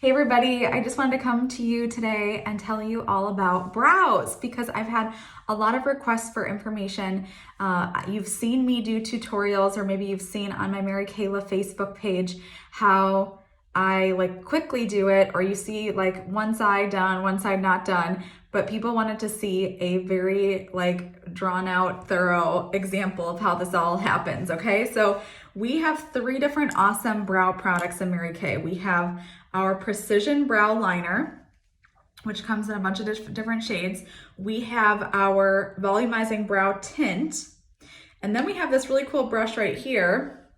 Hey everybody, I just wanted to come to you today and tell you all about brows because I've had a lot of requests for information. You've seen me do tutorials, or maybe you've seen on my Mary Kayla Facebook page how I quickly do it, or you see one side done, one side not done, but people wanted to see a very drawn out, thorough example of how this all happens, okay? So we have 3 different awesome brow products in Mary Kay. We have our Precision Brow Liner, which comes in a bunch of different shades. We have our Volumizing Brow Tint, and then we have this really cool brush right here.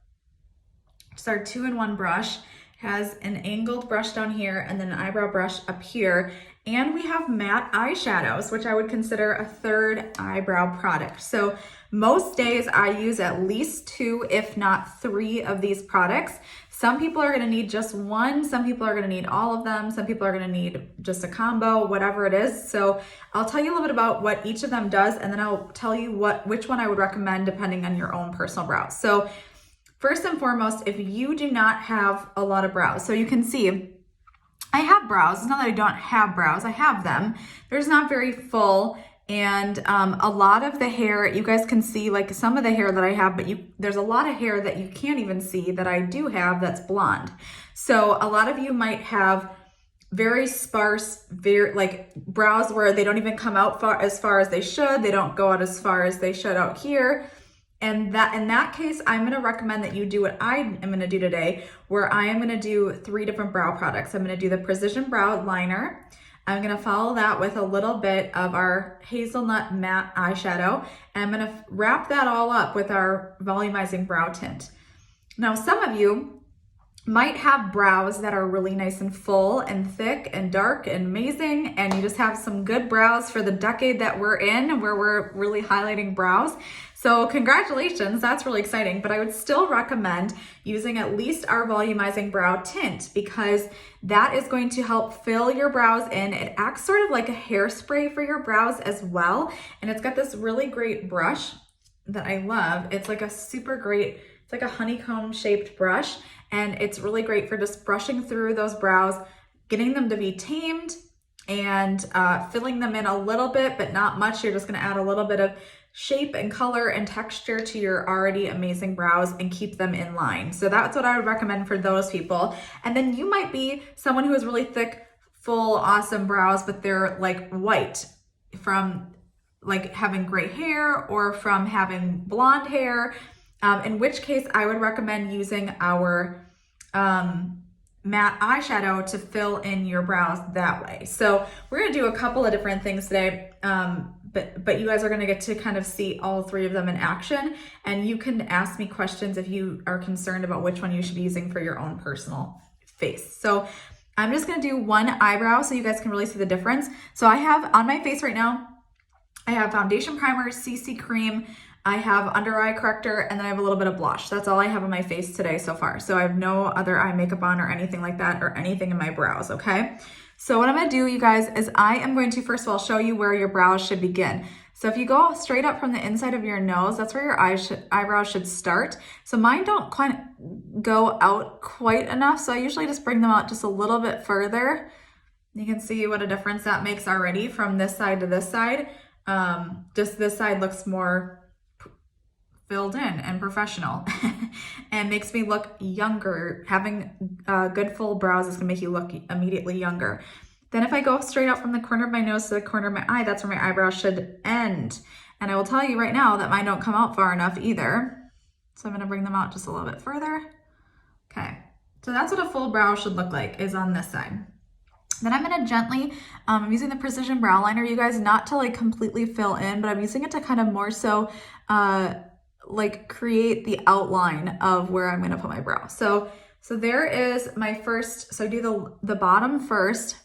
It's our 2-in-1 brush. It has an angled brush down here and then an eyebrow brush up here. And we have matte eyeshadows, which I would consider a 3rd eyebrow product. So most days I use at least 2, if not 3 of these products. Some people are gonna need just 1, some people are gonna need all of them, some people are gonna need just a combo, whatever it is. So I'll tell you a little bit about what each of them does, and then I'll tell you which one I would recommend depending on your own personal brows. So first and foremost, if you do not have a lot of brows, so you can see I have brows. It's not that I don't have brows, I have them. They're just not very full. And a lot of the hair, you guys can see some of the hair that I have, but there's a lot of hair that you can't even see that I do have that's blonde. So a lot of you might have very sparse, brows where they don't even come out as far as they should. They don't go out as far as they should out here. And that in that case, I'm gonna recommend that you do what I am gonna do today, where I am gonna do 3 different brow products. I'm gonna do the Precision Brow Liner. I'm gonna follow that with a little bit of our Hazelnut Matte Eyeshadow. And I'm gonna wrap that all up with our Volumizing Brow Tint. Now, some of you might have brows that are really nice and full and thick and dark and amazing, and you just have some good brows for the decade that we're in, where we're really highlighting brows. So congratulations, that's really exciting, but I would still recommend using at least our Volumizing Brow Tint because that is going to help fill your brows in. It acts sort of like a hairspray for your brows as well, and it's got this really great brush that I love. It's like a super great, it's like a honeycomb shaped brush, and it's really great for just brushing through those brows, getting them to be tamed, and filling them in a little bit, but not much. You're just gonna add a little bit of shape and color and texture to your already amazing brows and keep them in line. So that's what I would recommend for those people. And then you might be someone who has really thick, full, awesome brows, but they're white from having gray hair or from having blonde hair, in which case I would recommend using our matte eyeshadow to fill in your brows that way. So we're gonna do a couple of different things today, but you guys are gonna get to kind of see all 3 of them in action, and you can ask me questions if you are concerned about which one you should be using for your own personal face. So I'm just gonna do 1 eyebrow so you guys can really see the difference. So I have on my face right now, I have foundation primer, CC cream, I have under eye corrector, and then I have a little bit of blush. That's all I have on my face today so far. So I have no other eye makeup on or anything like that, or anything in my brows, okay? So what I'm gonna do, you guys, is I am going to first of all show you where your brows should begin. So if you go straight up from the inside of your nose, that's where your eyebrows should start. So mine don't quite go out quite enough, so I usually just bring them out just a little bit further. You can see what a difference that makes already from this side to this side. Just this side looks more filled in and professional and makes me look younger. Having good full brows is gonna make you look immediately younger. Then if I go straight up from the corner of my nose to the corner of my eye, that's where my eyebrows should end. And I will tell you right now that mine don't come out far enough either. So I'm gonna bring them out just a little bit further. Okay, so that's what a full brow should look like, is on this side. Then I'm gonna gently, I'm using the Precision Brow Liner, you guys, not to completely fill in, but I'm using it to kind of more so create the outline of where I'm gonna put my brow. So there is my first, so I do the bottom first,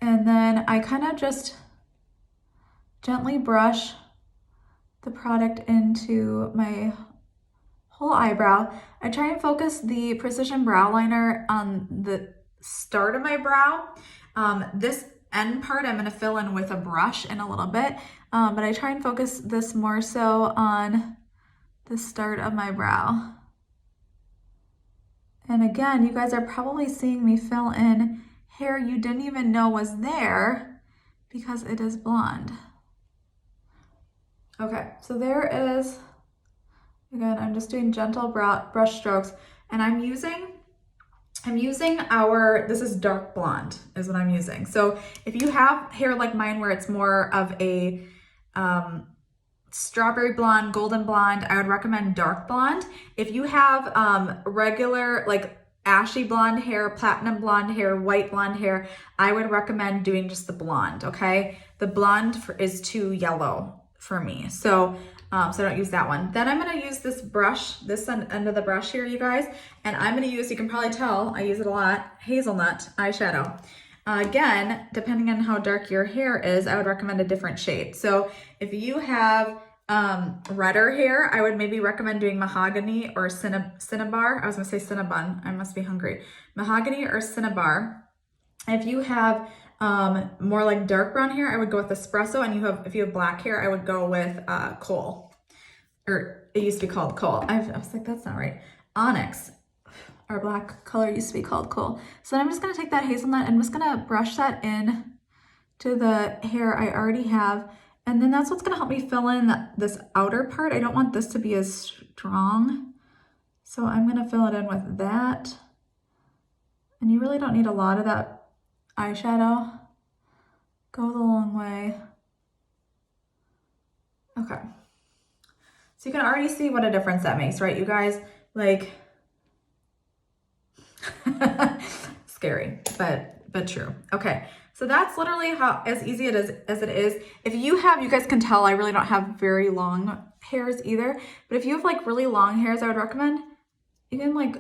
and then I kind of just gently brush the product into my whole eyebrow. I try and focus the Precision Brow Liner on the start of my brow. This end part I'm gonna fill in with a brush in a little bit, but I try and focus this more so on the start of my brow. And again, you guys are probably seeing me fill in hair you didn't even know was there because it is blonde. Okay, so there is, again, I'm just doing gentle brush strokes, and I'm using this is dark blonde is what I'm using. So if you have hair like mine where it's more of a strawberry blonde, golden blonde, I would recommend dark blonde. If you have regular like ashy blonde hair, platinum blonde hair, white blonde hair, I would recommend doing just the blonde, okay? The blonde is too yellow for me. So I don't use that one. Then I'm gonna use this brush, this end of the brush here, you guys, and I'm gonna use, you can probably tell, I use it a lot, hazelnut eyeshadow. Again, depending on how dark your hair is, I would recommend a different shade. So if you have redder hair, I would maybe recommend doing mahogany or cinnabar. I was gonna say cinnabon, I must be hungry. Mahogany or cinnabar. If you have more like dark brown hair, I would go with espresso, and if you have black hair, I would go with kohl, or it used to be called kohl. I was like, that's not right. Onyx. Our black color used to be called kohl. So I'm just gonna take that hazelnut and I'm just gonna brush that in to the hair I already have. And then that's what's gonna help me fill in this outer part. I don't want this to be as strong. So I'm gonna fill it in with that. And you really don't need a lot of that eyeshadow. Goes a long way. Okay. So you can already see what a difference that makes, right, you guys? Like, scary, but true. Okay, so that's literally as easy as it is. If you guys can tell I really don't have very long hairs either, but if you have like really long hairs, I would recommend you can like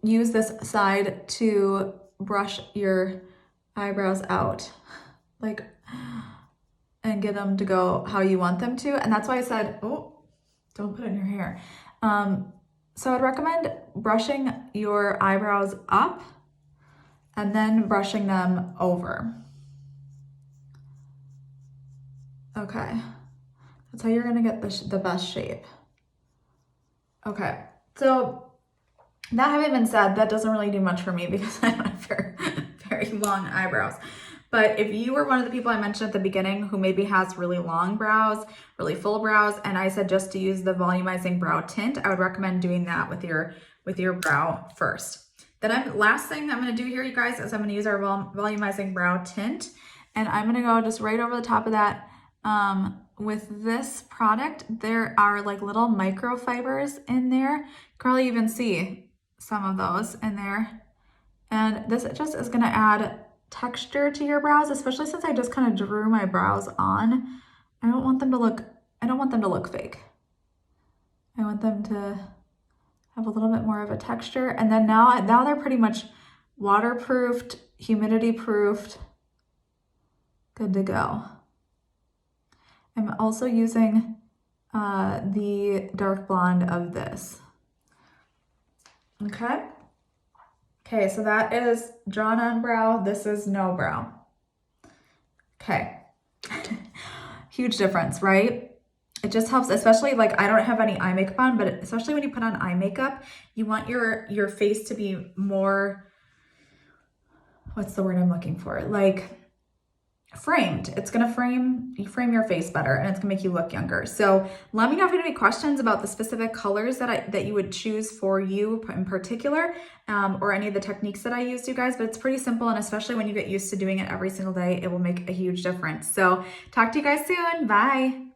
use this side to brush your eyebrows out, like, and get them to go how you want them to. And that's why I said, oh, don't put it in your hair. So I'd recommend brushing your eyebrows up and then brushing them over. Okay, that's how you're gonna get the best shape. Okay, so that having been said, that doesn't really do much for me because I don't have very long eyebrows. But if you were one of the people I mentioned at the beginning who maybe has really long brows, really full brows, and I said just to use the volumizing brow tint, I would recommend doing that with your brow first. Then last thing I'm gonna do here, you guys, is I'm gonna use our volumizing brow tint, and I'm gonna go just right over the top of that. With this product, there are like little microfibers in there. You can probably even see some of those in there. And this just is gonna add texture to your brows, especially since I just kind of drew my brows on. I don't want them to look fake. I want them to have a little bit more of a texture. And then now they're pretty much waterproofed, humidity proofed, good to go. I'm also using the dark blonde of this. Okay, so that is drawn on brow. This is no brow. Okay. Huge difference, right? It just helps, especially like I don't have any eye makeup on, but especially when you put on eye makeup, you want your face to be more, what's the word I'm looking for? Like framed. It's gonna frame your face better, and it's gonna make you look younger. So let me know if you have any questions about the specific colors that you would choose for you in particular, or any of the techniques that I used, you guys. But it's pretty simple, and especially when you get used to doing it every single day, it will make a huge difference. So talk to you guys soon. Bye.